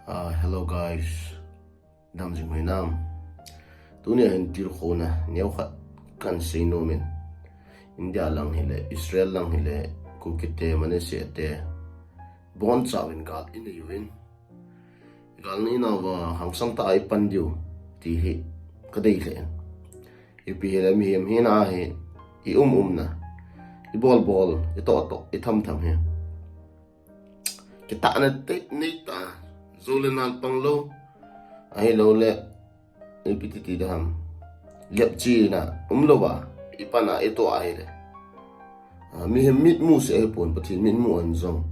Hello guys, Nam Jing Hui Nam. Tunia hin tir khona neu khat kan seino men. India lang hile, Israel lang hile, kukite mane se te. Bon chawin gal in yuin. Gal ni na wa hangsang ta ai pandiu ti hi kadai le. Ipi hele mi hem hina hi I na. I bol I to I tham he. Kita na te ni ta Zolenal panglo ai lo le ipiti dam lep chi na lo ba ipana ito ai le mi hem mit mu se pon pathin min mu an zong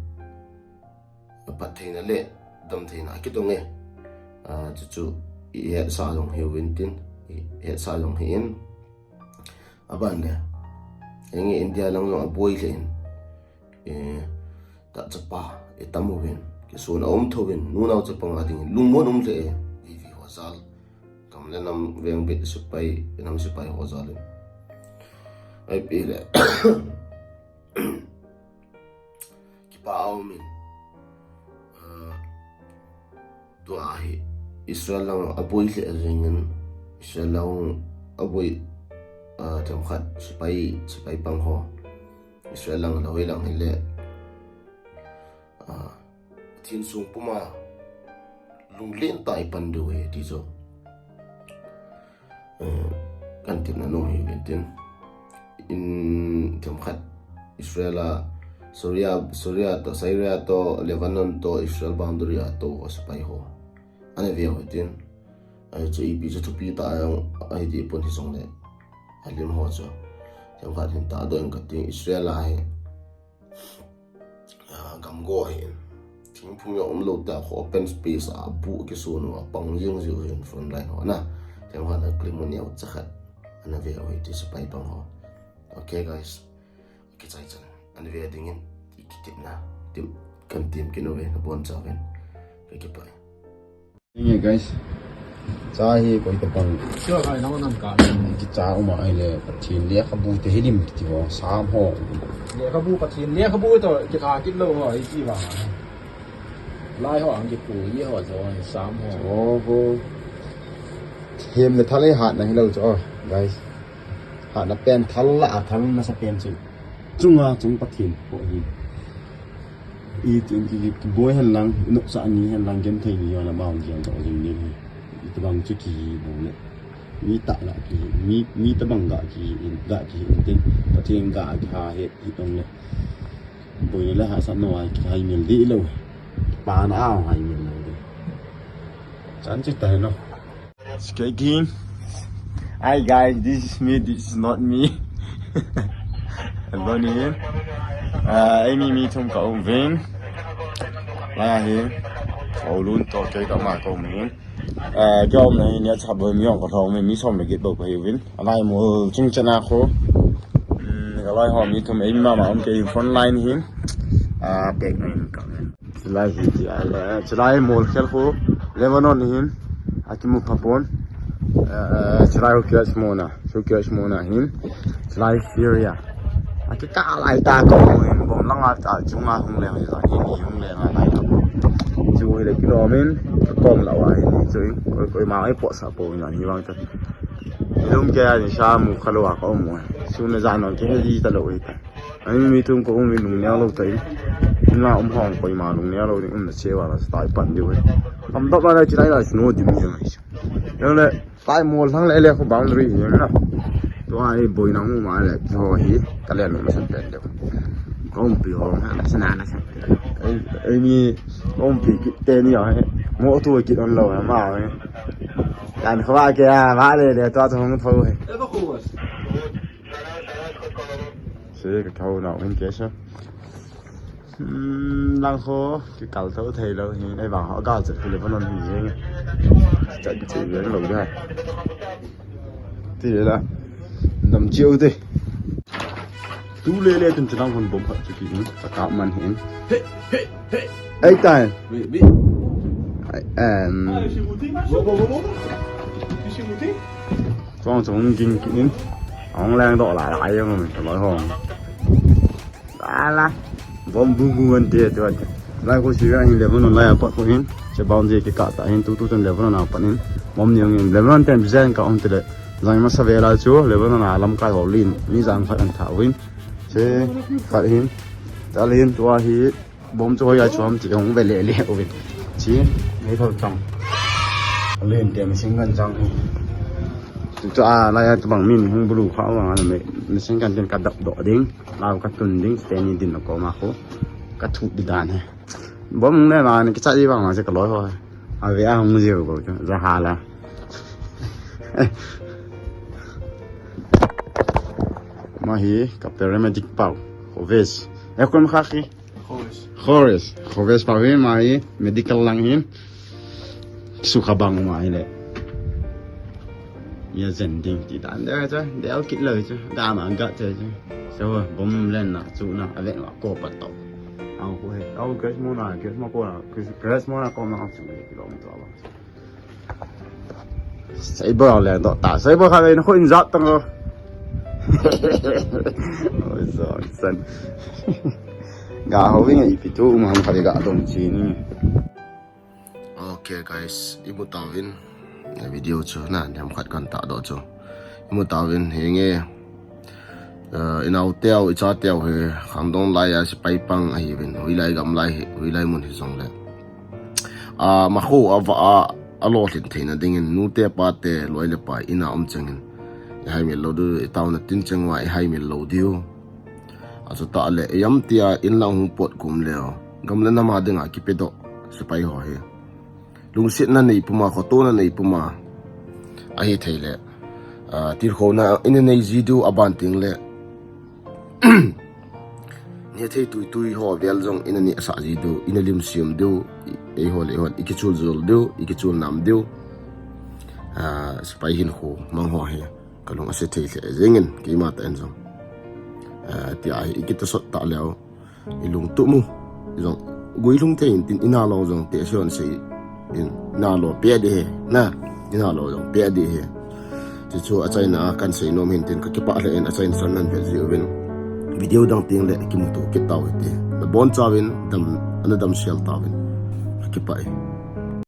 pathina le dam thina ki to nge chu ye sa long he wintin ye sa long hin aban le engi India lang lo boy len ta chapa etamu win so na thowin nu naw chapang ading lungmon le vi hozal kam le nam veng bit supai nam supai hozal ai pile ki pao min to ai Israel lang aboy le ringen Israel lang aboy tam khat supai pang ho Israel lang lawai lang le thiên sung puma lung lên tại pan đuôi đi rồi kan tim na nong hi tin in tham khat Israel Syria to Lebanon to Israel boundary to ospai ho ane ve ho tin ai chu ipi chu pi ta ai di pon hi song le alim ho cho tham khat hin ta do ang tin Israel ai gam go hin Ting phung yo lo ta open space bu ki so no pang jing ju hin front line ho na tem ha na klimonial chakhat ana ve oi ti spai pang ho okay guys ki chai chan ana ve ding in ikitip na tim kan tim ki no ve na bon cha ven ki pai Ini guys cha hi ko ta pang chưa phải nó nằm cả ki cha ma ai le pathin le khabu te hilim ti ho sam ho lia kabu patin lia kabu to cái thà cái lâu rồi gì vào lai họ ăn cái củ gì họ rồi sám họ o go hem le thale hat na hello cho guys hat na pen thal la thal na sa pen chu chung pathin ko hi I tin ki boy han lang no sa ani han lang gen thei ni wala ba ang jiang to jing ni I tabang chu ki bo le mi ta la ki mi tabang ga ki tin pathin ga ha he I tong le boy le ha sa no ai ki hai mil di lo ba na ao hai mil lo chan chi tai no skating hi guys, this is me, this is not me. Hello ni Amy mi thum ka ông vin la hi ô luôn to cái cả mà cầu mình cái ông này nhớ chập với mi ông có thầu mình mi xong để get bầu cái vin lại mua chung chân à khô cái lại họ mi thum Amy mà ông cái front line hi bẹt này lại hi thì lại mua khel khô Lebanon hi akimu papon lại okay smona hi lại Syria cái cá lại ta có mình bom lăng à chúng ta không làm gì rồi không làm lại đâu chú ấy là cái đó mình con là vậy rồi coi mà ấy bỏ sập bộ nhỏ như vậy thôi lúc kia thì sao một khâu là có một xuống là ra nó cái gì ta lỗi anh mi tung cũng mình lùng neo lâu thấy là ông hoàng coi mà lùng neo lâu thì ông là chơi vào là tại bận điều ấy ông đó là chỉ là snow điểm như vậy nên là tại một thằng lại là không boundary gì nữa tôi ai bồi nóng mà lại thôi hết cái này nó sắp đến được có một bị hỏng là sẽ nản ấy mi ông bị tên nhiều ấy mỗi tuổi kỹ thuật lâu lắm vào ấy làm không ai kia vãi đây để tôi không thôi sẽ cái thâu nào bên kia sao đang khó cái cầu thấu thầy đâu thì đây bảo họ cao giật thì vẫn còn gì chạy chỉ đến lâu đây thì là nằm chiêu đi tú lê từng chỉ đang còn bấm hận cho kỳ nữa tất cả màn hình ấy tài con sống kinh kín ông lang đọ lại không mình nói hồn đã là bom bung bung tiền rồi lai ko si ra hin level on lai apa ko hin che boundary ke ka ta hin tu tu ten level on apa nin mom niang in level on ten zen ka on tele zang ma sa vela chu level on alam ka holin ni zang khat an tha win che khat hin ta lin tua hi bom cho ya chom ti ong ve le le o win chi nei thol chang lên tiền sinh gan răng cho lại cho bằng min hung bulu khao mà mình sinh gan tiền cắt đập đỏ đinh lao cắt tuần đinh tên tiền nó có mà khô cắt thụt đi đàn này bom này mà cái chạy đi bằng mà sẽ có lỗi thôi về không nhiều rồi ra hà là mà hi cặp paramedic bảo Hoves em còn khác gì Hoves bảo hi mà hi medical lang hi suka bang ngoài này giờ dần đi chỉ đàn đấy chứ đéo kỹ lời chứ đa mà ăn gật chứ sao rồi bấm lên là chú nào lên là cô bắt đầu ao cô hết ao cái món nào cái món nào con nào chịu cái đó mình bảo xây bờ lên đó tả xây bờ khai nó khuyên giật tăng rồi ôi giời sân gà hấu với ngày bị chú mà không phải gà đồng chí nữa. Okay guys, ibu tawin video chu na nyam khat kan ta do chu ibu tawin he nge inau teo icha teo he khandong lai ya si pai pang a hi win hui lai gam lai hui lai mun hi song le ma kho awa a lo thin theina dingin nu te pa te loi le pa ina om chengin hai mi lo du taw na tin chengwa hai mi lo diu aso ta le yam tia in lang hu pot kum leo gam le na ma dinga ki pedo si pai ho he lung sit na nei puma khoto na nei puma a hi theile tir kho na in nei zidu abanting le ne thei tui ho vel jong in ni sa zidu in lim siam du e ho le hon ikichul zul du ikichul nam du spai hin ho mang ho he kalong ase thei le zengin ki ma ta en jong ti ai ikita sot ta leo ilung tu mu jong gui lung thein tin ina lo jong te sion sei in na lo pe de na ina lo dong pe de he ti chu a chai na kan sei nom hin tin ka ki pa le en a chai san nan ve zi win video dang ting le ki mu to ki taw te na bon chawin dam ana dam shel tawin ki pa